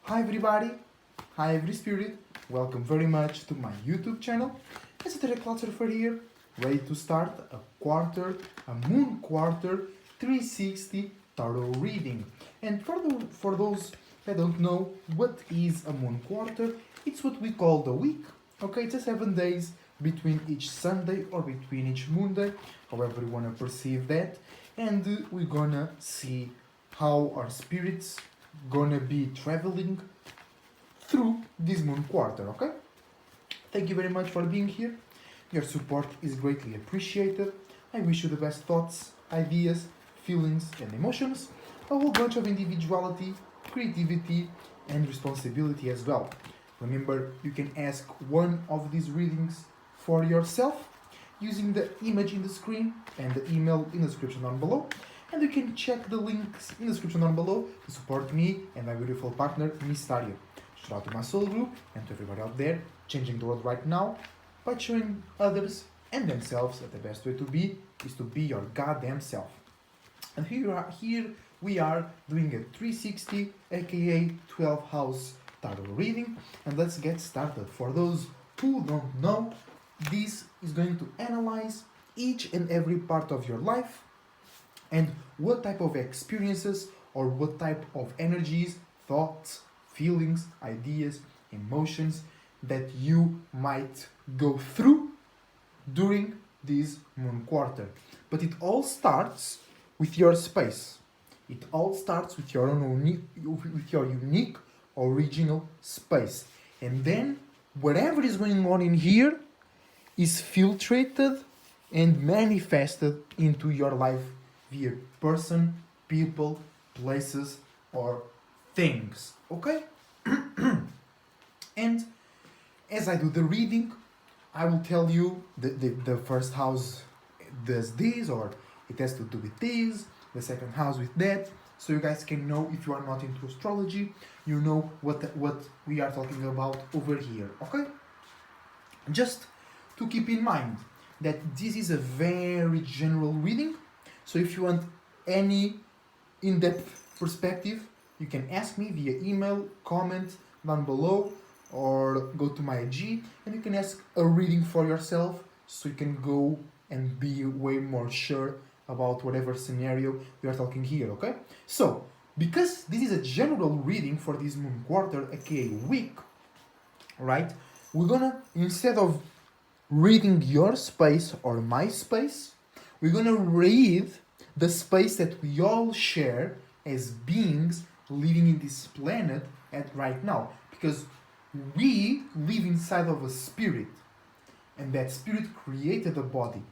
Hi everybody, hi every spirit, welcome very much to my YouTube channel. EsotericCloudSurfer here, ready to start a moon quarter 360 tarot reading. And for those that don't know what is a moon quarter, it's what we call the week. Okay, it's a 7 days between each Sunday or between each moon day, however you wanna perceive that. And we're gonna see how our spirits gonna be traveling through this moon quarter, okay? Thank you very much for being here. Your support is greatly appreciated. I wish you the best thoughts, ideas, feelings, and emotions, a whole bunch of individuality, creativity, and responsibility as well. Remember, you can ask one of these readings for yourself using the image in the screen and the email in the description down below. And you can check the links in the description down below to support me and my beautiful partner, Miss Taria. Shout out to my SoulGroup and to everybody out there changing the world right now by showing others and themselves that the best way to be is to be your goddamn self. And here we are doing a 360 aka 12 house tarot reading, and let's get started. For those who don't know, this is going to analyze each and every part of your life and what type of experiences or what type of energies, thoughts, feelings, ideas, emotions that you might go through during this moon quarter. But it all starts with your space. It all starts with your unique original space. And then whatever is going on in here is filtrated and manifested into your life via person, people, places, or things. Okay? And as I do the reading, I will tell you the first house does this, or it has to do with this, the second house with that, so you guys can know, if you are not into astrology, you know what we are talking about over here. Okay? Just to keep in mind that this is a very general reading, so if you want any in-depth perspective, you can ask me via email, comment down below, or go to my IG and you can ask a reading for yourself so you can go and be way more sure about whatever scenario we are talking here, okay? So, because this is a general reading for this moon quarter, aka week, right? We're gonna, instead of reading your space or my space, we're gonna read the space that we all share as beings living in this planet at right now, because we live inside of a spirit, and that spirit created a body,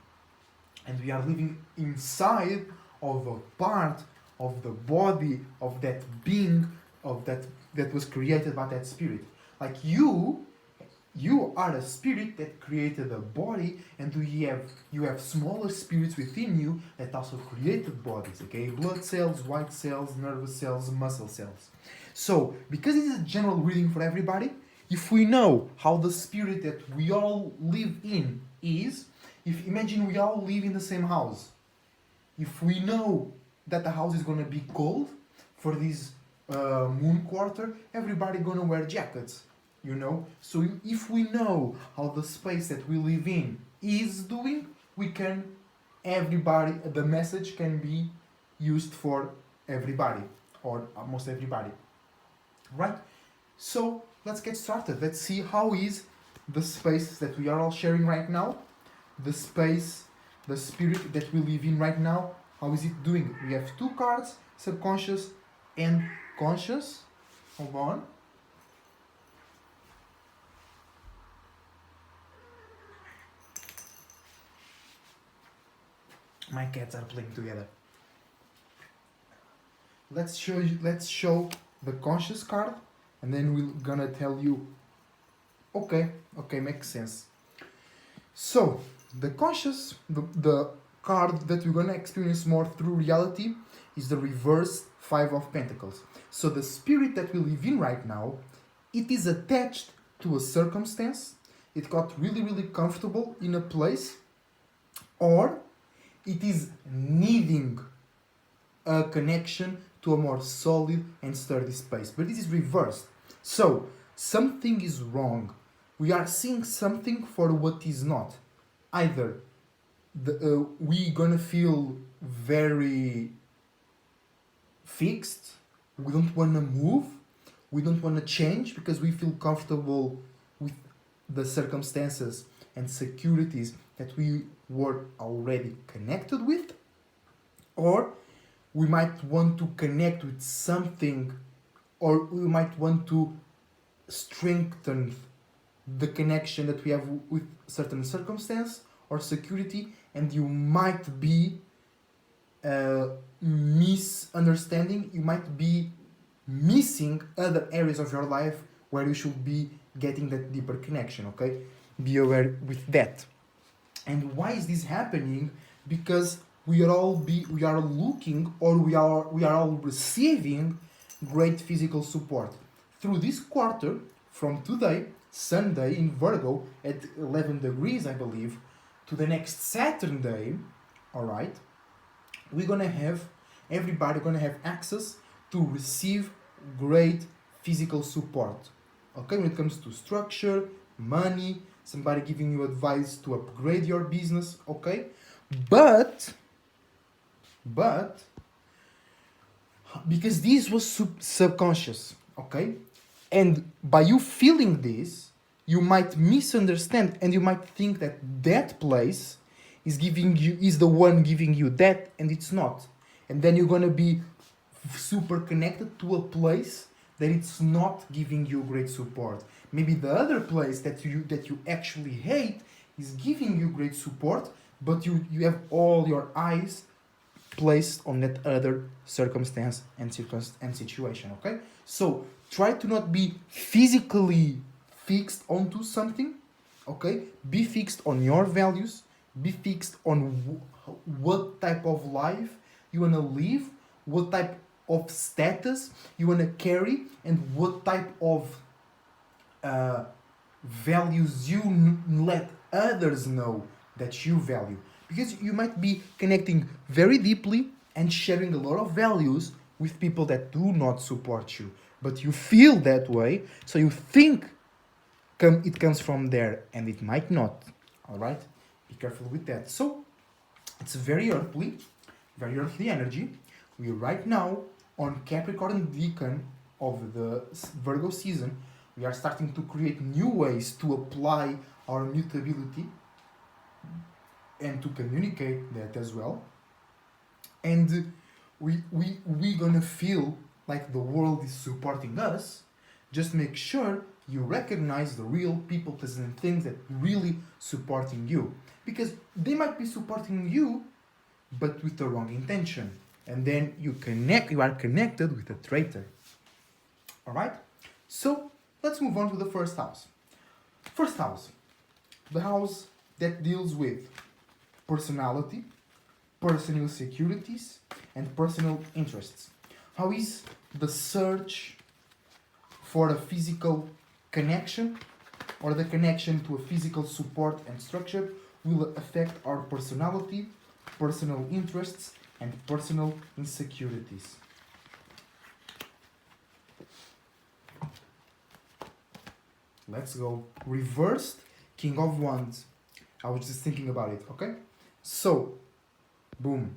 and we are living inside of a part of the body of that being of that was created by that spirit. Like you are a spirit that created a body, and you have smaller spirits within you that also created bodies, okay? Blood cells, white cells, nervous cells, muscle cells. So, because it is a general reading for everybody, if we know how the spirit that we all live in is, if imagine we all live in the same house, if we know that the house is gonna be cold for this moon quarter, everybody gonna wear jackets, you know? So if we know how the space that we live in is doing, the message can be used for everybody, or almost everybody, right? So let's get started. Let's see how is the space that we are all sharing right now, the space, the spirit that we live in right now, how is it doing? We have two cards, subconscious and conscious. Hold on. My cats are playing together. Let's show the conscious card, and then we're gonna tell you, okay, makes sense. So, the conscious, the card that we're gonna experience more through reality is the reverse Five of Pentacles. So the spirit that we live in right now, it is attached to a circumstance, it got really comfortable in a place, or it is needing a connection to a more solid and sturdy space. But this is reversed. So, something is wrong. We are seeing something for what is not. Either we gonna feel very fixed, we don't wanna move, we don't wanna change because we feel comfortable with the circumstances and securities that we were already connected with, or we might want to connect with something, or we might want to strengthen the connection that we have with certain circumstance or security, and you might be misunderstanding, you might be missing other areas of your life where you should be getting that deeper connection, okay? Be aware with that. And why is this happening? Because we are looking, or we are all receiving great physical support through this quarter from today, Sunday in Virgo at 11 degrees, I believe, to the next Saturn day. All right, everybody gonna have access to receive great physical support. Okay, when it comes to structure, money, somebody giving you advice to upgrade your business. Okay, but because this was subconscious, okay, and by you feeling this, you might misunderstand and you might think that that place is the one giving you that, and it's not. And then you're gonna be super connected to a place that it's not giving you great support. Maybe the other place that you actually hate is giving you great support, but you have all your eyes placed on that other circumstance and situation. Okay, so try to not be physically fixed onto something. Okay, be fixed on your values, be fixed on what type of life you want to live, what type of status you want to carry, and what type of values you let others know that you value. Because you might be connecting very deeply and sharing a lot of values with people that do not support you, but you feel that way, so you think it comes from there, and it might not. All right, be careful with that. So it's very earthly energy. We're right now on Capricorn Decan of the Virgo season. We are starting to create new ways to apply our mutability and to communicate that as well. And we gonna feel like the world is supporting us. Just make sure you recognize the real people, places, and things that really supporting you, because they might be supporting you, but with the wrong intention, and then you are connected with a traitor. All right. So let's move on to the first house. First house, the house that deals with personality, personal securities, and personal interests. How is the search for a physical connection, or the connection to a physical support and structure, will affect our personality, personal interests, and personal insecurities. Let's go. Reversed King of Wands. I was just thinking about it, okay? So, boom.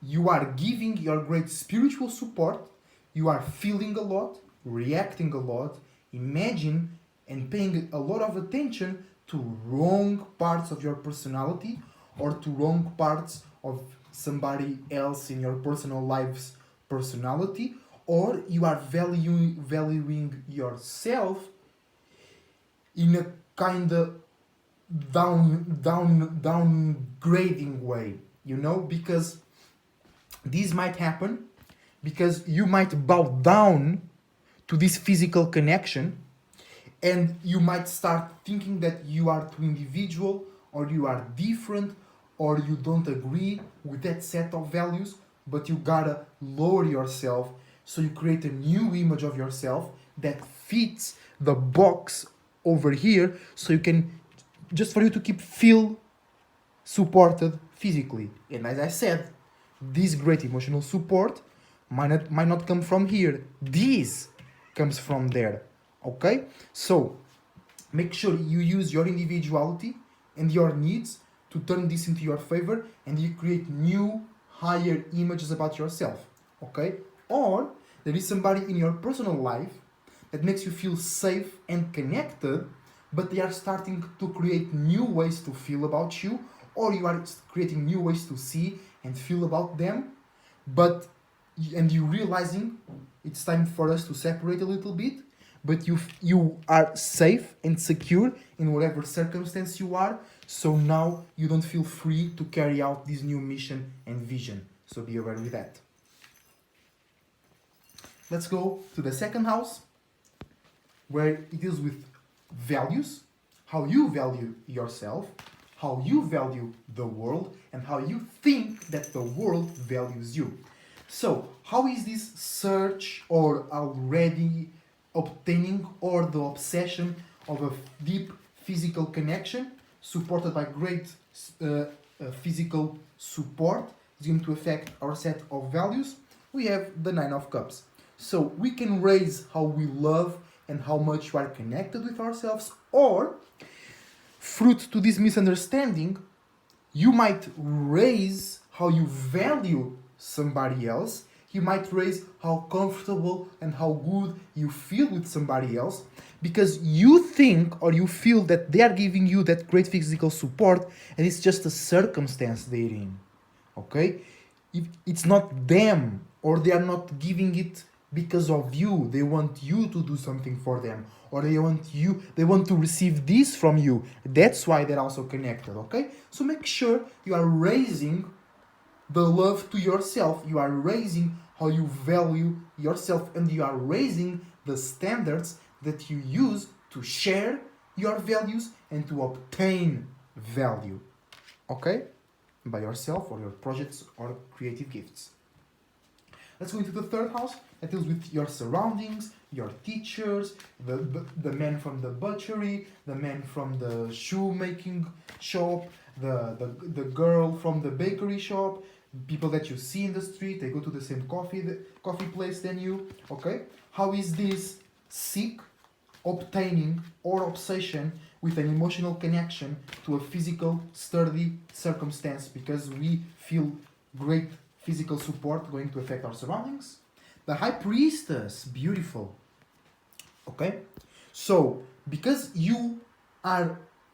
You are giving your great spiritual support. You are feeling a lot, reacting a lot, imagine and paying a lot of attention to wrong parts of your personality, or to wrong parts of somebody else in your personal life's personality, or you are valuing yourself in a kind of downgrading way, because this might happen because you might bow down to this physical connection, and you might start thinking that you are too individual, or you are different, or you don't agree with that set of values, but you gotta lower yourself, so you create a new image of yourself that fits the box over here, so you can, just for you to feel supported physically. And as I said, this great emotional support might not come from here. This comes from there. Okay? So make sure you use your individuality and your needs to turn this into your favor, and you create new, higher images about yourself. Okay? Or there is somebody in your personal life that makes you feel safe and connected, but they are starting to create new ways to feel about you, or you are creating new ways to see and feel about them, but and you realizing it's time for us to separate a little bit, but you are safe and secure in whatever circumstance you are, so now you don't feel free to carry out this new mission and vision. So be aware with that. Let's go to the second house, where it deals with values, how you value yourself, how you value the world, and how you think that the world values you. So, how is this search or already obtaining or the obsession of a deep physical connection supported by great physical support is going to affect our set of values? We have the Nine of Cups. So we can raise how we love and how much we are connected with ourselves, or fruit to this misunderstanding, you might raise how you value somebody else. You might raise how comfortable and how good you feel with somebody else, because you think or you feel that they are giving you that great physical support and it's just a circumstance they're in. Okay? If it's not them, or they are not giving it because of you. They want you to do something for them, or they want to receive this from you. That's why they're also connected. Okay? So make sure you are raising the love to yourself, you are raising how you value yourself, and you are raising the standards that you use to share your values and to obtain value. Okay? By yourself or your projects or creative gifts. Let's go into the third house that deals with your surroundings, your teachers, the man from the butchery, the man from the shoemaking shop, the girl from the bakery shop, people that you see in the street, they go to the same coffee place than you. Okay? How is this seek, obtaining, or obsession with an emotional connection to a physical, sturdy circumstance, because we feel great physical support going to affect our surroundings? The High Priestess, beautiful. Okay? So, because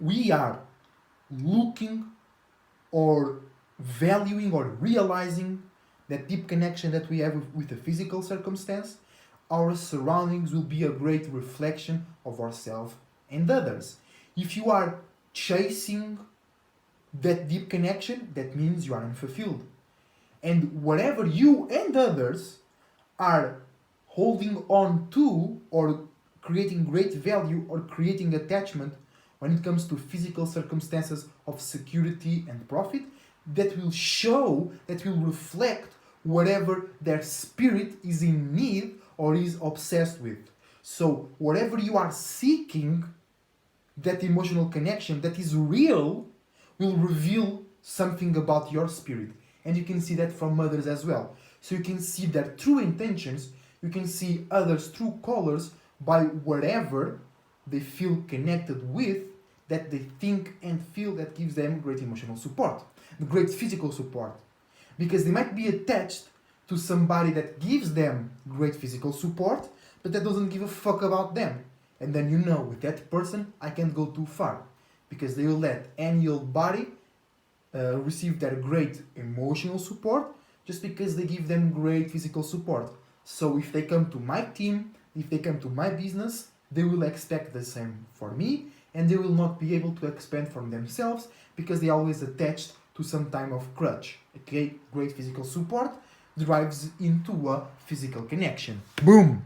we are looking or valuing or realizing that deep connection that we have with the physical circumstance, our surroundings will be a great reflection of ourselves and others. If you are chasing that deep connection, that means you are unfulfilled. And whatever you and others are holding on to or creating great value or creating attachment when it comes to physical circumstances of security and profit, that will show, that will reflect whatever their spirit is in need or is obsessed with. So whatever you are seeking, that emotional connection that is real will reveal something about your spirit. And you can see that from others as well. So you can see their true intentions, you can see others' true colors by whatever they feel connected with, that they think and feel that gives them great emotional support, great physical support. Because they might be attached to somebody that gives them great physical support, but that doesn't give a fuck about them. And then you know, with that person, I can't go too far. Because they will let any old body receive their great emotional support just because they give them great physical support. So if they come to my team, if they come to my business, they will expect the same for me, and they will not be able to expand from themselves because they are always attached to some type of crutch. Okay, great physical support drives into a physical connection. Boom!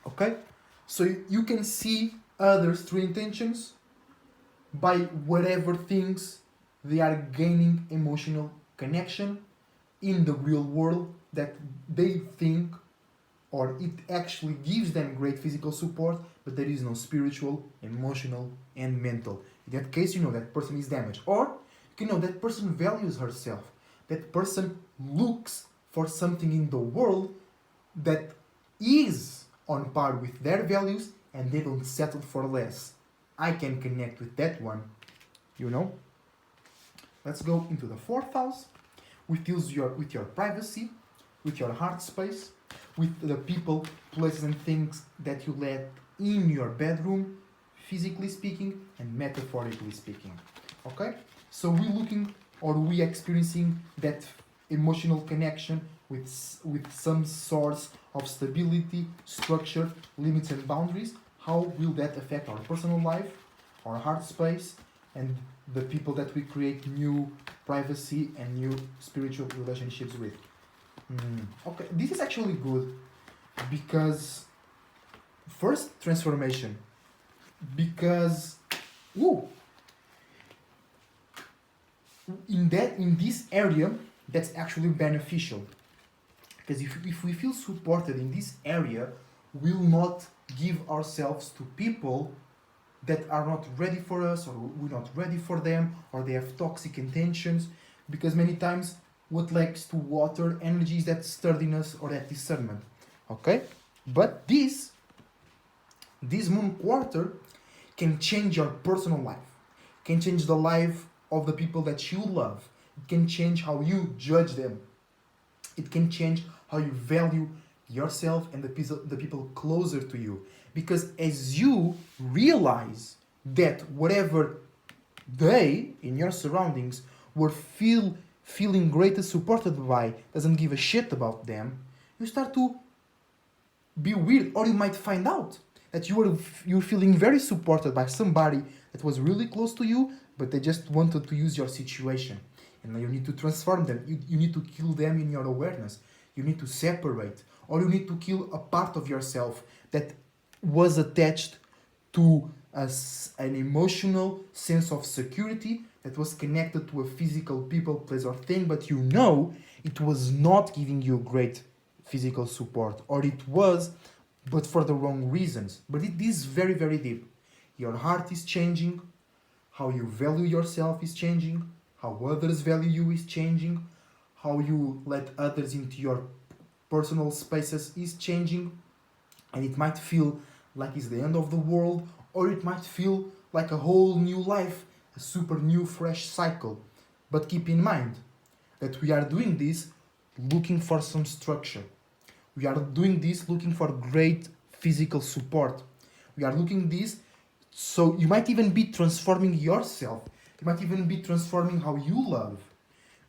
Okay? So you can see others' true intentions by whatever things they are gaining emotional connection in the real world that they think, or it actually gives them great physical support, but there is no spiritual, emotional, and mental. In that case, you know that person is damaged. Or, you know, that person values herself. That person looks for something in the world that is on par with their values and they don't settle for less. I can connect with that one, you know? Let's go into the fourth house, which deals with your privacy, with your heart space, with the people, places, and things that you let in your bedroom, physically speaking and metaphorically speaking. Okay? So we looking or we experiencing that emotional connection with some source of stability, structure, limits, and boundaries. How will that affect our personal life, our heart space, and the people that we create new privacy and new spiritual relationships with? Okay, this is actually good because first transformation, because woo, in this area that's actually beneficial, because if we feel supported in this area, we'll not give ourselves to people that are not ready for us, or we're not ready for them, or they have toxic intentions, because many times what lacks to water energy is that sturdiness or that discernment. Okay, but this moon quarter can change your personal life, can change the life of the people that you love. It can change how you judge them. It can change how you value yourself and the people closer to you. Because as you realize that whatever they in your surroundings were feeling greatly supported by doesn't give a shit about them, you start to be weird, or you might find out that you're feeling very supported by somebody that was really close to you, but they just wanted to use your situation. And you need to transform them. You need to kill them in your awareness. You need to separate, or you need to kill a part of yourself that was attached to an emotional sense of security that was connected to a physical people, place, or thing, but you know it was not giving you great physical support, or it was, but for the wrong reasons. But it is very, very deep. Your heart is changing, how you value yourself is changing, how others value you is changing, how you let others into your personal spaces is changing, and it might feel like it's the end of the world, or it might feel like a whole new life, a super new fresh cycle. But keep in mind that we are doing this looking for some structure. We are doing this looking for great physical support. We are looking this, so you might even be transforming yourself. You might even be transforming how you love.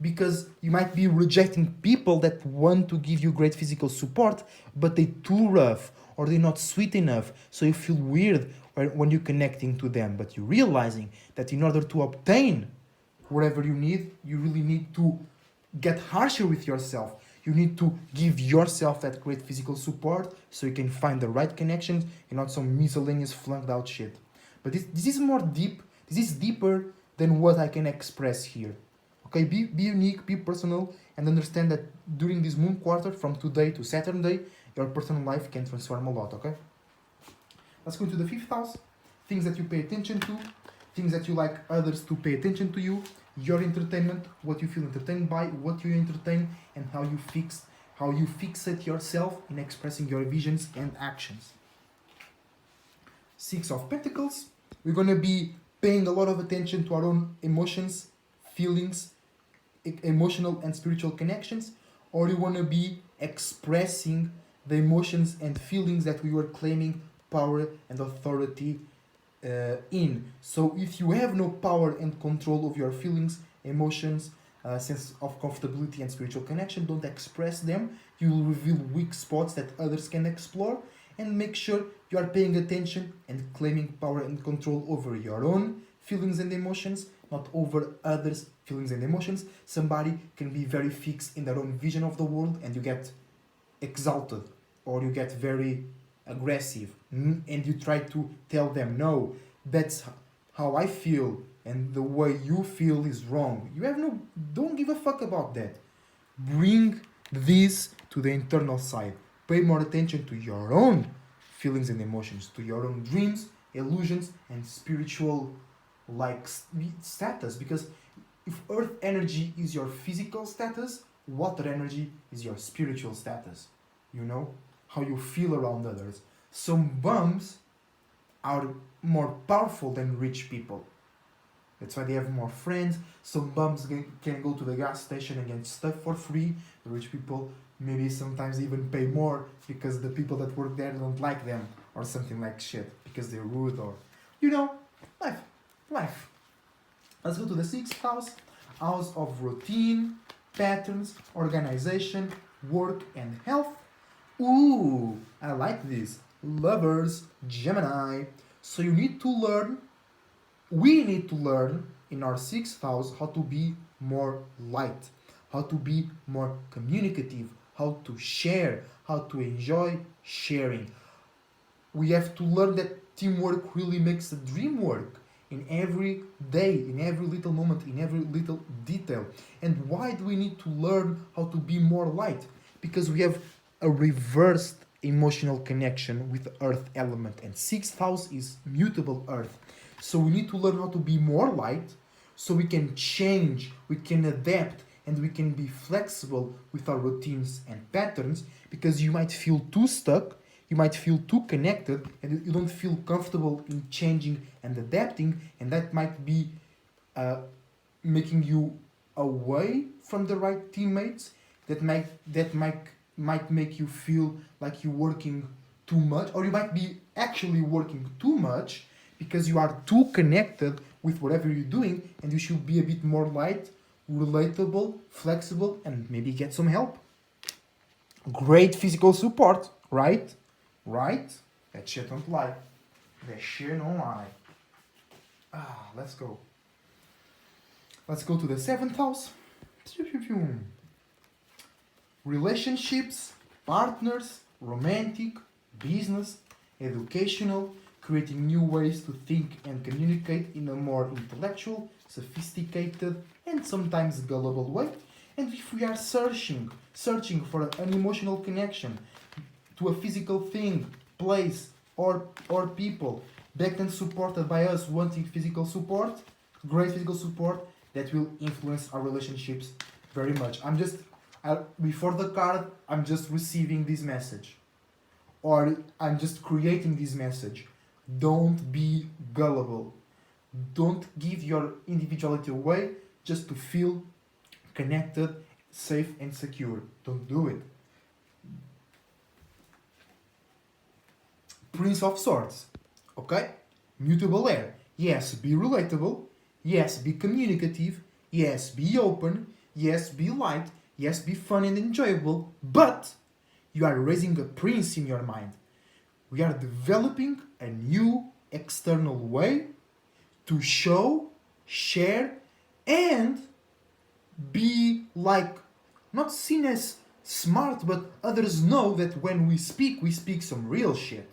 Because you might be rejecting people that want to give you great physical support, but they're too rough, or they're not sweet enough, so you feel weird when you're connecting to them. But you're realizing that in order to obtain whatever you need, you really need to get harsher with yourself. You need to give yourself that great physical support so you can find the right connections and not some miscellaneous flunked out shit. But this is more deep, this is deeper than what I can express here. Okay, be unique, be personal, and understand that during this moon quarter, from today to Saturday, your personal life can transform a lot, okay? Let's go to the fifth house. Things that you pay attention to, things that you like others to pay attention to you, your entertainment, what you feel entertained by, what you entertain, and how you fixate yourself in expressing your visions and actions. Six of Pentacles. We're gonna be paying a lot of attention to our own emotions, feelings, emotional and spiritual connections, or you want to be expressing the emotions and feelings that we were claiming power and authority in. So if you have no power and control of your feelings, emotions, sense of comfortability and spiritual connection, don't express them. You will reveal weak spots that others can explore, and make sure you are paying attention and claiming power and control over your own feelings and emotions, not over others' feelings and emotions. Somebody can be very fixed in their own vision of the world, and you get exalted, or you get very aggressive, and you try to tell them, no, that's how I feel, and the way you feel is wrong. Don't give a fuck about that. Bring this to the internal side. Pay more attention to your own feelings and emotions, to your own dreams, illusions, and spiritual status. Because if earth energy is your physical status, water energy is your spiritual status. You know how you feel around others. Some bums are more powerful than rich people. That's why they have more friends. Some bums can go to the gas station and get stuff for free. The rich people maybe sometimes even pay more because the people that work there don't like them or something like shit because they're rude or, you know, life. Life. Let's go to the sixth house. House of routine, patterns, organization, work, and health. Ooh, I like this. Lovers, Gemini. So you need to learn, we need to learn in our sixth house how to be more light, how to be more communicative, how to share, how to enjoy sharing. We have to learn that teamwork really makes the dream work in every day, in every little moment, in every little detail. And why do we need to learn how to be more light? Because we have a reversed emotional connection with the earth element, and sixth house is mutable earth. So we need to learn how to be more light so we can change, we can adapt, and we can be flexible with our routines and patterns, because you might feel too stuck, you might feel too connected, and you don't feel comfortable in changing and adapting, and that might be making you away from the right teammates. That might make you feel like you're working too much, or you might be actually working too much because you are too connected with whatever you're doing, and you should be a bit more light, relatable, flexible, and maybe get some help. Great physical support, right? Right? That shit don't lie. That shit don't lie. Let's go. Let's go to the seventh house. Relationships, partners, romantic, business, educational, creating new ways to think and communicate in a more intellectual, sophisticated, and sometimes gullible way. And if we are searching for an emotional connection to a physical thing, place, or people, backed and supported by us wanting physical support, great physical support, that will influence our relationships very much. Before the card, I'm just receiving this message. Or I'm just creating this message. Don't be gullible. Don't give your individuality away just to feel connected, safe, and secure. Don't do it. Prince of Swords. Okay? Mutable air. Yes, be relatable. Yes, be communicative. Yes, be open. Yes, be light. Yes, be fun and enjoyable. But you are raising a prince in your mind. We are developing a new external way to show, share, and be like, not seen as smart, but others know that when we speak some real shit.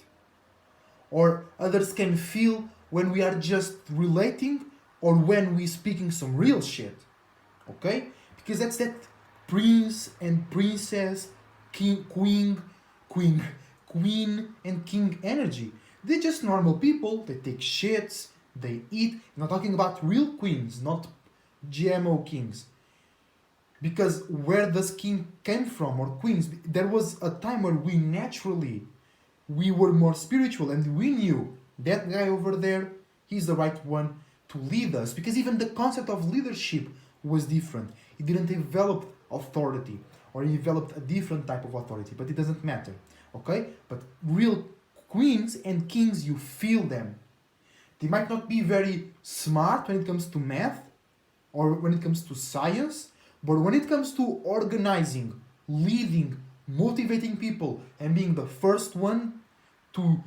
Or others can feel when we are just relating or when we speaking some real shit. Okay? Because that's that prince and princess, queen and king energy. They're just normal people. They take shits, they eat. I'm not talking about real queens, not GMO kings. Because where does king came from, or queens? There was a time where we were more spiritual, and we knew that guy over there, he's the right one to lead us. Because even the concept of leadership was different. He didn't develop authority, or he developed a different type of authority, but it doesn't matter. Okay? But real queens and kings, you feel them. They might not be very smart when it comes to math or when it comes to science, but when it comes to organizing, leading, motivating people, and being the first one to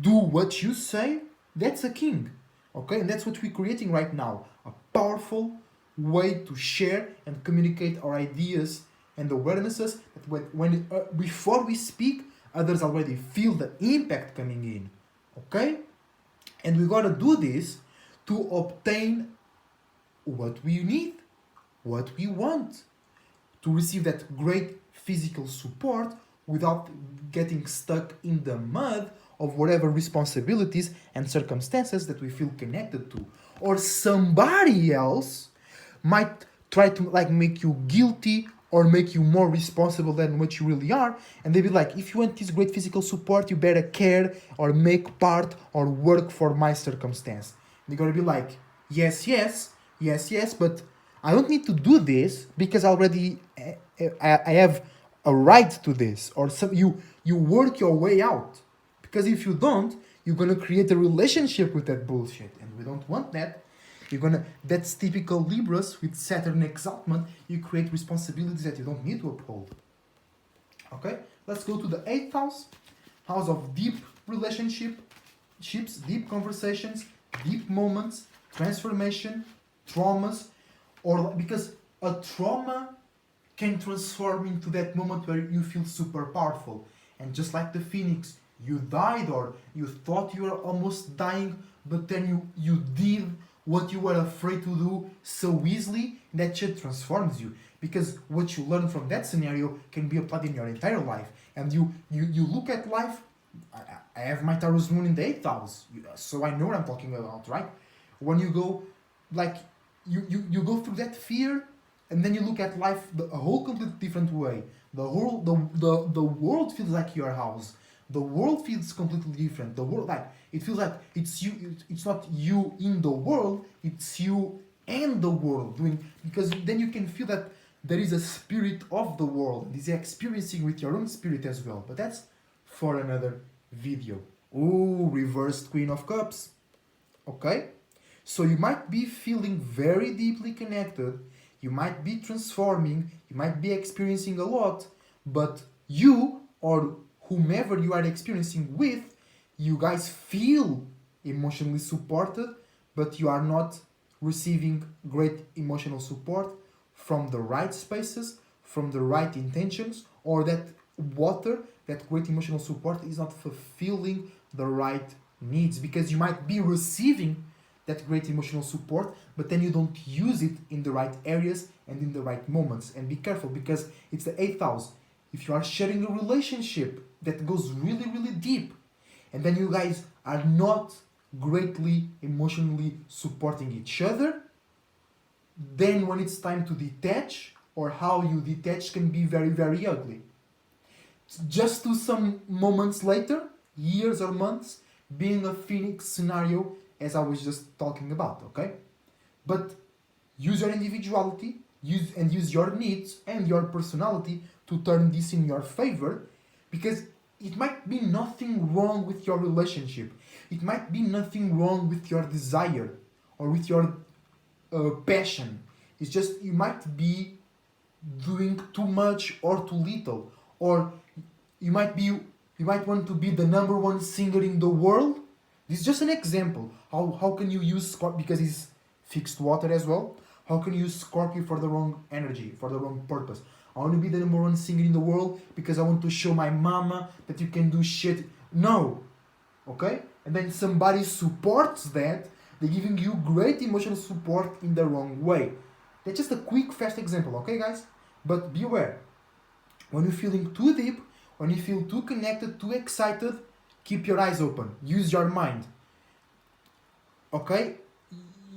do what you say, that's a king. Okay? And that's what we're creating right now. A powerful way to share and communicate our ideas and awarenesses that before we speak, others already feel the impact coming in. Okay? And we gotta do this to obtain what we need, what we want, to receive that great physical support without getting stuck in the mud of whatever responsibilities and circumstances that we feel connected to. Or somebody else might try to make you guilty or make you more responsible than what you really are. And they be like, if you want this great physical support, you better care or make part or work for my circumstance. They're gonna be like, yes, yes, yes, yes, but I don't need to do this because I have a right to this. Or some, you work your way out. Because if you don't, you're gonna create a relationship with that bullshit. And we don't want that. That's typical Libras with Saturn exaltment. You create responsibilities that you don't need to uphold. Okay, let's go to the 8th house. House of deep relationships, deep conversations, deep moments, transformation, traumas, or because a trauma can transform into that moment where you feel super powerful. And just like the phoenix, you died or you thought you were almost dying, but then you did what you were afraid to do so easily, that shit transforms you. Because what you learn from that scenario can be applied in your entire life. And you look at life, I have my Taurus moon in the 8th house, so I know what I'm talking about, right? When you go, like, you go through that fear, and then you look at life a whole completely different way. The world feels like your house. The world feels completely different. The world, like, it feels like it's you. It's not you in the world. It's you and the world doing. Because then you can feel that there is a spirit of the world. This experiencing with your own spirit as well. But that's for another video. Ooh, reversed Queen of Cups. Okay, so you might be feeling very deeply connected. You might be transforming. You might be experiencing a lot. But you or whomever you are experiencing with, you guys feel emotionally supported, but you are not receiving great emotional support from the right spaces, from the right intentions, or that great emotional support is not fulfilling the right needs, because you might be receiving that great emotional support, but then you don't use it in the right areas and in the right moments. And be careful, because it's the 8th house. If you are sharing a relationship that goes really, really deep, and then you guys are not greatly emotionally supporting each other, then when it's time to detach, or how you detach can be very, very ugly. Just to some moments later, years or months, being a phoenix scenario, as I was just talking about, okay? But use your individuality, use your needs and your personality to turn this in your favor, because it might be nothing wrong with your relationship. It might be nothing wrong with your desire or with your passion. It's just you might be doing too much or too little, or you might want to be the number one singer in the world. This is just an example. How can you use Scorpio, because he's fixed water as well? How can you use Scorpio for the wrong energy, for the wrong purpose? I want to be the number one singer in the world because I want to show my mama that you can do shit. No. Okay? And then somebody supports that. They're giving you great emotional support in the wrong way. That's just a quick, fast example, okay, guys? But be aware. When you're feeling too deep, when you feel too connected, too excited, keep your eyes open. Use your mind. Okay?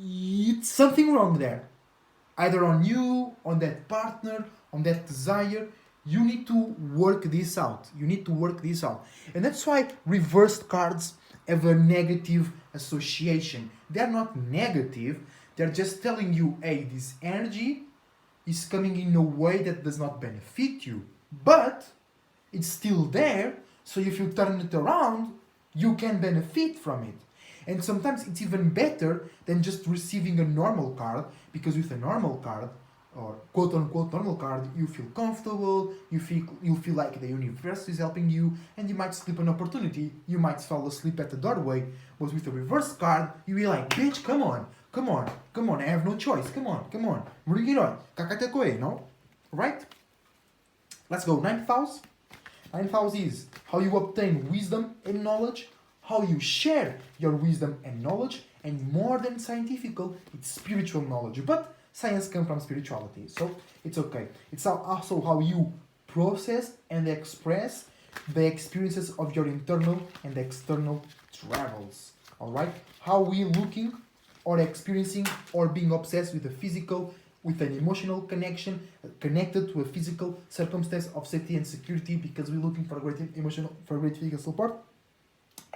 It's something wrong there. Either on you, on that partner, on that desire. You need to work this out. You need to work this out. And that's why reversed cards have a negative association. They're not negative. They're just telling you, hey, this energy is coming in a way that does not benefit you. But it's still there. So if you turn it around, you can benefit from it. And sometimes it's even better than just receiving a normal card, because with a normal card, or quote unquote normal card, you feel comfortable, you feel like the universe is helping you, and you might slip an opportunity, you might fall asleep at the doorway. But with a reverse card, you be like, bitch, come on, I have no choice, come on, bring it on, kakate koe, no? Right? Let's go, 9th house. 9th house is how you obtain wisdom and knowledge, how you share your wisdom and knowledge, and more than scientifical, it's spiritual knowledge. But science comes from spirituality, so it's okay. It's also how you process and express the experiences of your internal and external travels. Alright? How we looking or experiencing or being obsessed with the physical with an emotional connection connected to a physical circumstance of safety and security because we're looking for great emotional, for great physical support,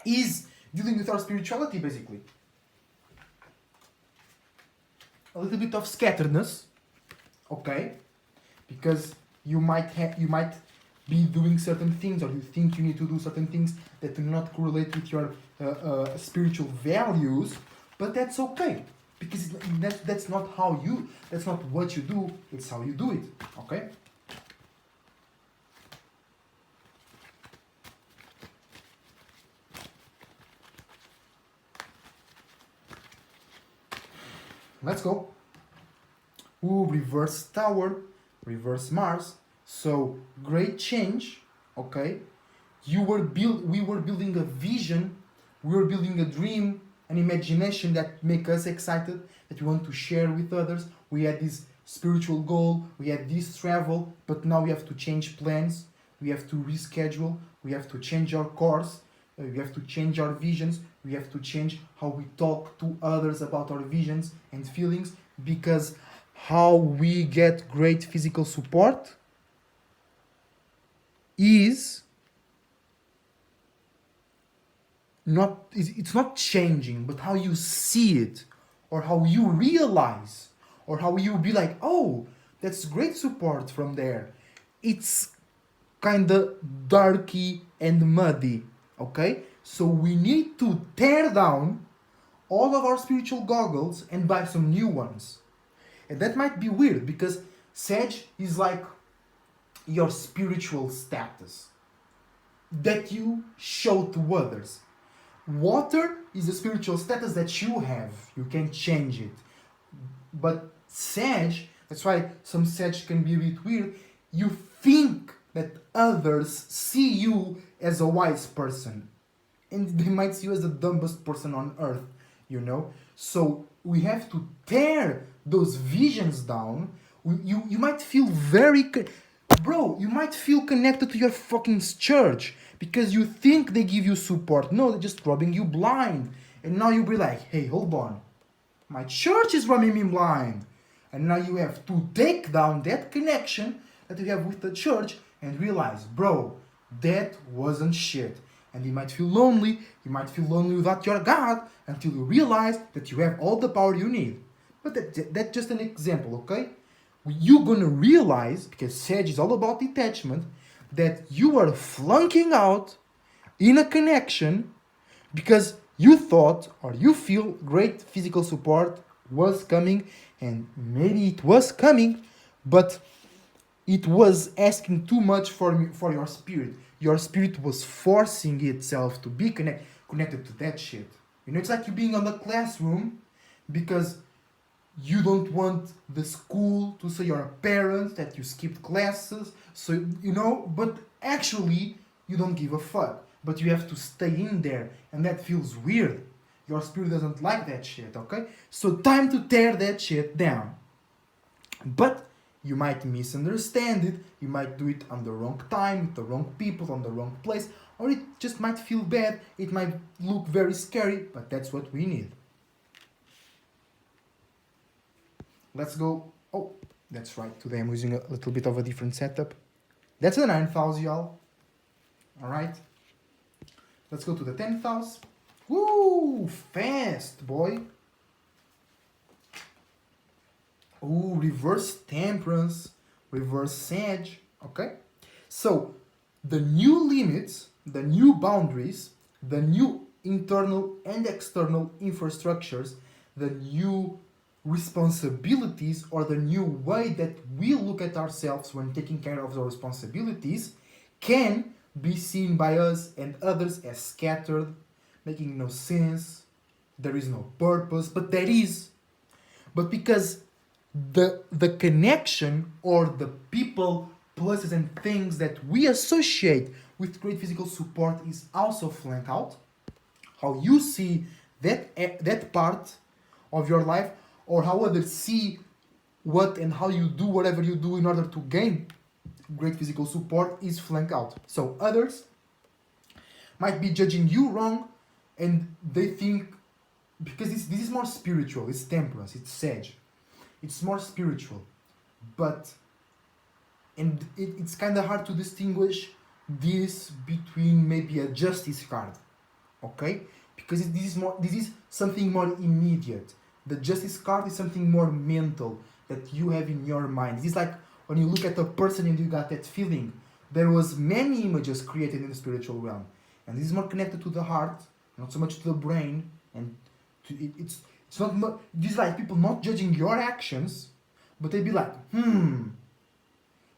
is dealing with our spirituality basically. A little bit of scatteredness, okay? Because you might be doing certain things, or you think you need to do certain things that do not correlate with your spiritual values, but that's okay, because that's not what you do, it's how you do it, okay? Let's go. Ooh, reverse tower, reverse Mars. So great change, okay? We were building a vision, we were building a dream, an imagination that make us excited, that we want to share with others. We had this spiritual goal, we had this travel, but now we have to change plans, we have to reschedule, we have to change our course, we have to change our visions, we have to change how we talk to others about our visions and feelings, because how we get great physical support is not, it's not changing, but how you see it, or how you realize, or how you be like, oh, that's great support from there. It's kind of darky and muddy, okay? So we need to tear down all of our spiritual goggles and buy some new ones. And that might be weird, because Sage is like your spiritual status that you show to others. Water is a spiritual status that you have. You can change it. But Sage, that's why some Sage can be a bit weird, you think that others see you as a wise person. And they might see you as the dumbest person on earth, you know? So we have to tear those visions down. You might feel bro, you might feel connected to your fucking church because you think they give you support. No, they're just robbing you blind. And now you'll be like, hey, hold on. My church is robbing me blind. And now you have to take down that connection that you have with the church and realize, bro, that wasn't shit. And you might feel lonely without your God until you realize that you have all the power you need. But that's just an example, okay? You're gonna realize, because Sage is all about detachment, that you are flunking out in a connection because you thought or you feel great physical support was coming, and maybe it was coming, but it was asking too much for your spirit. Your spirit was forcing itself to be connected to that shit. You know, it's like you being on the classroom because you don't want the school to say your parents that you skipped classes, so you know, but actually you don't give a fuck. But you have to stay in there, and that feels weird. Your spirit doesn't like that shit, okay? So time to tear that shit down. But you might misunderstand it, you might do it on the wrong time, with the wrong people, on the wrong place, or it just might feel bad, it might look very scary, but that's what we need. Let's go. Oh, that's right. Today I'm using a little bit of a different setup. That's the 9th house, y'all. Alright. Let's go to the 10th house. Woo! Fast, boy. Ooh, reverse temperance, reverse sage. Okay? So, the new limits, the new boundaries, the new internal and external infrastructures, the new responsibilities, or the new way that we look at ourselves when taking care of our responsibilities can be seen by us and others as scattered, making no sense, there is no purpose, but there is. But because the connection, or the people, places and things that we associate with great physical support is also flanked out, how you see that part of your life, or how others see what and how you do whatever you do in order to gain great physical support is flanked out. So others might be judging you wrong, and they think, because this is more spiritual, it's temperance, it's sage. It's more spiritual. But it's kind of hard to distinguish this between maybe a justice card, okay? Because this is something more immediate. The justice card is something more mental that you have in your mind. It's like when you look at a person and you got that feeling. There was many images created in the spiritual realm, and this is more connected to the heart, not so much to the brain. And it's not these like people not judging your actions, but they be like,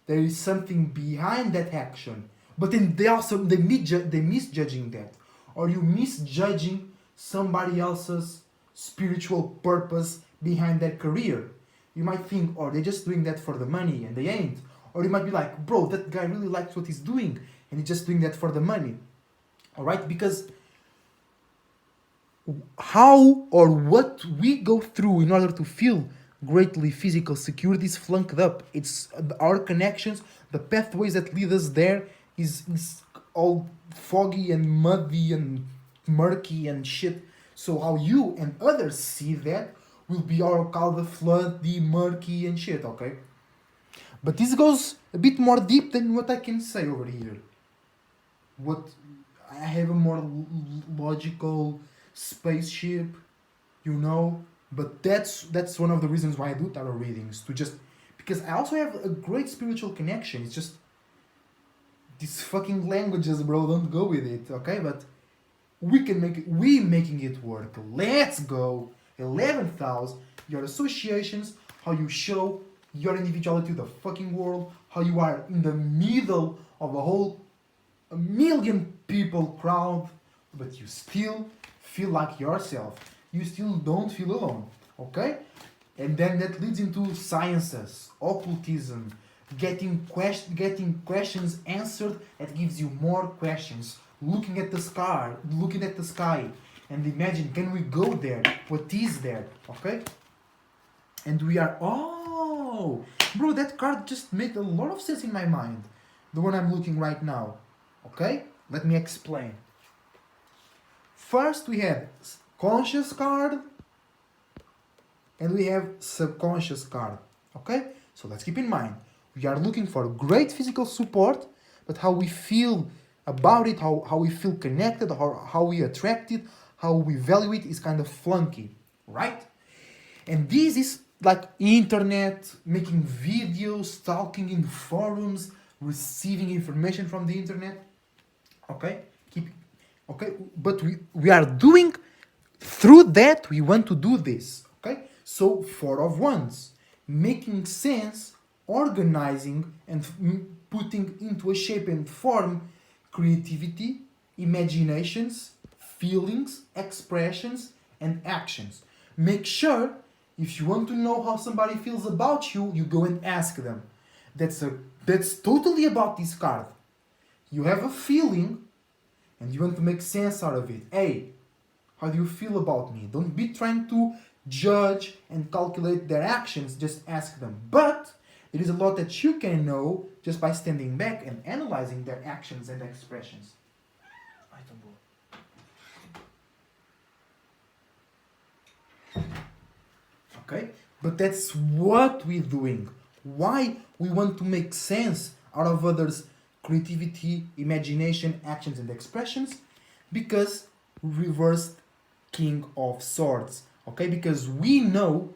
there is something behind that action. But then they misjudging that, or you misjudging somebody else's spiritual purpose behind their career. You might think, oh, they're just doing that for the money, and they ain't. Or you might be like, bro, that guy really likes what he's doing, and he's just doing that for the money. Alright? Because how or what we go through in order to feel greatly physical security is flunked up. It's our connections, the pathways that lead us there is all foggy and muddy and murky and shit. So how you and others see that will be all called the floody, murky and shit, okay? But this goes a bit more deep than what I can say over here. What I have a more logical spaceship, you know, but that's one of the reasons why I do tarot readings, to just because I also have a great spiritual connection. It's just these fucking languages, bro, don't go with it, okay? But we making it work. Let's go. 11th house, your associations, how you show your individuality to the fucking world, how you are in the middle of a million people crowd, but you still feel like yourself. You still don't feel alone, okay? And then that leads into sciences, occultism, getting questions answered that gives you more questions. Looking at the sky, and imagine, can we go there? What is there? Okay? And we are, bro, that card just made a lot of sense in my mind. The one I'm looking right now. Okay? Let me explain. First we have conscious card, and we have subconscious card. Okay? So let's keep in mind, we are looking for great physical support, but how we feel about it, how we feel connected, how we attract it, how we value it is kind of flunky, right? And this is like internet, making videos, talking in forums, receiving information from the internet. Okay? But we are doing, through that we want to do this. Okay? So 4 of Wands, making sense, organizing and putting into a shape and form creativity, imaginations, feelings, expressions, and actions. Make sure, if you want to know how somebody feels about you, you go and ask them. That's totally about this card. You have a feeling, and you want to make sense out of it. Hey, how do you feel about me? Don't be trying to judge and calculate their actions, just ask them. But there is a lot that you can know just by standing back and analyzing their actions and expressions. Okay? But that's what we're doing. Why we want to make sense out of others' creativity, imagination, actions, and expressions? Because reversed King of Swords. Okay? Because we know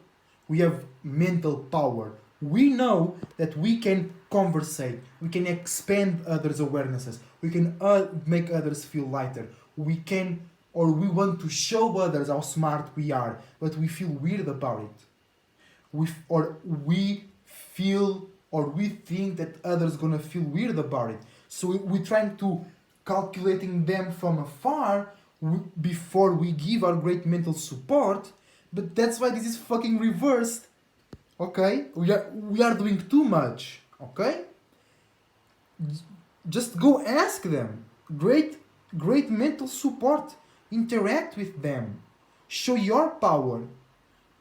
we have mental power. We know that we can conversate. We can expand others' awarenesses. We can make others feel lighter. We can, or we want to show others how smart we are, but we feel weird about it. We think that others gonna feel weird about it. So we're trying to calculating them from afar before we give our great mental support. But that's why this is fucking reversed. Okay? We are doing too much. Okay? Just go ask them. Great mental support. Interact with them. Show your power.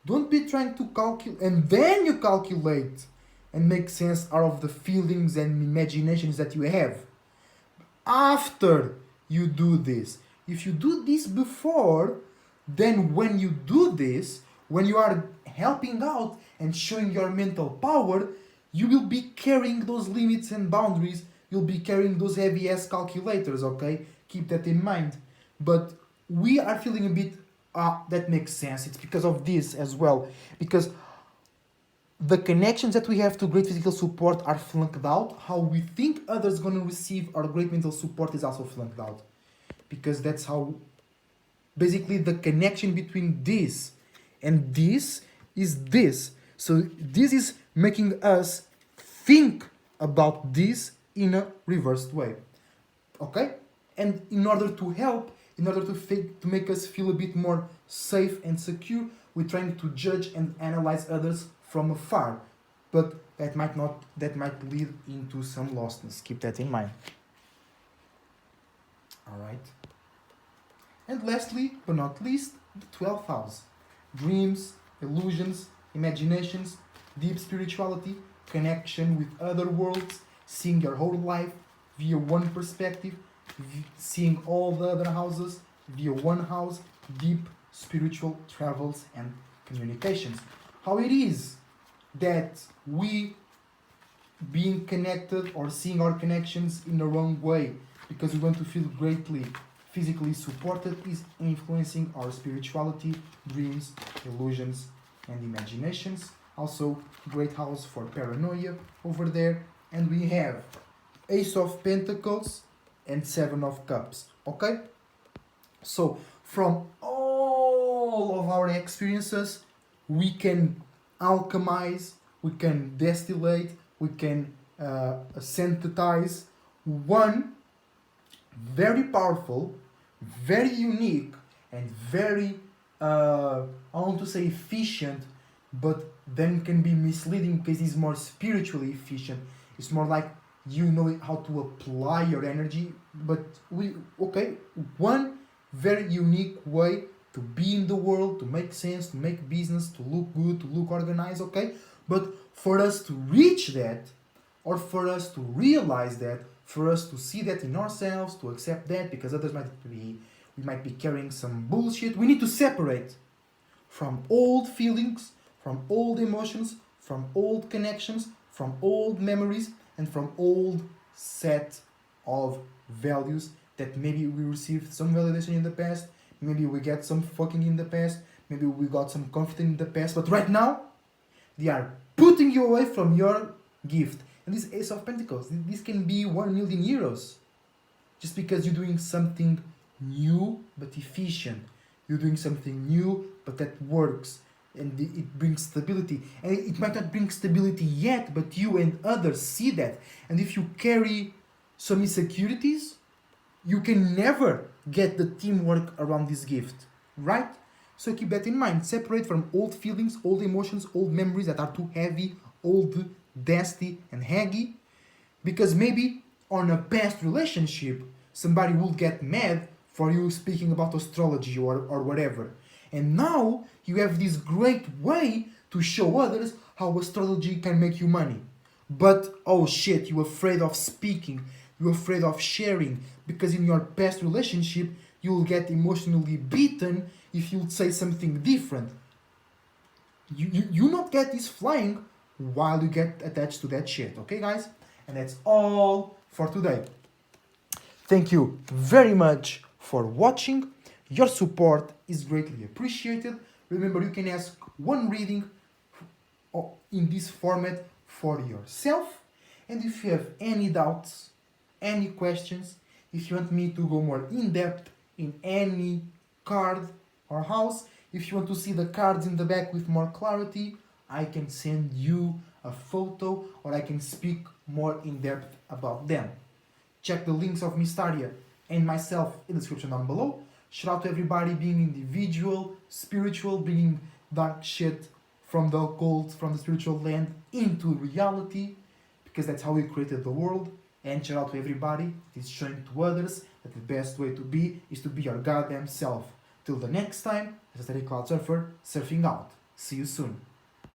Don't be trying to calculate, and then you calculate and make sense out of the feelings and imaginations that you have. After you do this. If you do this before, then when you do this, when you are helping out and showing your mental power, you will be carrying those limits and boundaries. You'll be carrying those heavy ass calculators, okay? Keep that in mind. But we are feeling a bit, that makes sense. It's because of this as well. Because the connections that we have to great physical support are flunked out. How we think others gonna receive our great mental support is also flunked out. Because that's how, basically the connection between this and this is this. So this is making us think about this in a reversed way. Okay? And in order to help, in order to make us feel a bit more safe and secure, we're trying to judge and analyze others from afar. But that might lead into some lostness. Keep that in mind. Alright. And lastly, but not least, the 12th house. Dreams, illusions, imaginations, deep spirituality, connection with other worlds, seeing your whole life via one perspective, seeing all the other houses via one house, deep spiritual travels and communications. How it is that we being connected or seeing our connections in the wrong way because we want to feel greatly physically supported is influencing our spirituality, dreams, illusions, and imaginations. Also, great house for paranoia over there. And we have Ace of Pentacles and Seven of Cups. Okay? So, from all of our experiences, we can alchemize, we can distillate, we can synthesize one very powerful, very unique, and very, I want to say efficient, but then can be misleading because it's more spiritually efficient. It's more like you know how to apply your energy, but one very unique way to be in the world, to make sense, to make business, to look good, to look organized, okay? But for us to reach that, or for us to realize that, for us to see that in ourselves, to accept that, because others we might be carrying some bullshit, we need to separate from old feelings, from old emotions, from old connections, from old memories, and from old set of values that maybe we received some validation in the past, maybe we get some fucking in the past, maybe we got some confidence in the past, but right now, they are putting you away from your gift. And this Ace of Pentacles, this can be 1 million euros. Just because you're doing something new but efficient. You're doing something new but that works. And it brings stability. And it might not bring stability yet, but you and others see that. And if you carry some insecurities, you can never get the teamwork around this gift. Right? So keep that in mind. Separate from old feelings, old emotions, old memories that are too heavy, old, dusty, and haggy. Because maybe on a past relationship, somebody will get mad for you speaking about astrology or whatever. And now you have this great way to show others how astrology can make you money. But, oh shit, you're afraid of speaking. You're afraid of sharing. Because in your past relationship, you'll get emotionally beaten if you say something different. You not get this flying while you get attached to that shit. Okay, guys? And that's all for today. Thank you very much for watching. Your support is greatly appreciated. Remember, you can ask one reading in this format for yourself. And if you have any doubts, any questions, if you want me to go more in depth in any card or house, if you want to see the cards in the back with more clarity, I can send you a photo or I can speak more in depth about them. Check the links of Mystaria and myself in the description down below. Shout out to everybody being individual, spiritual, bringing dark shit from the occult, from the spiritual land into reality, because that's how we created the world. And shout out to everybody that is showing to others that the best way to be is to be your goddamn self. Till the next time, this is EsotericCloudSurfer, surfing out. See you soon.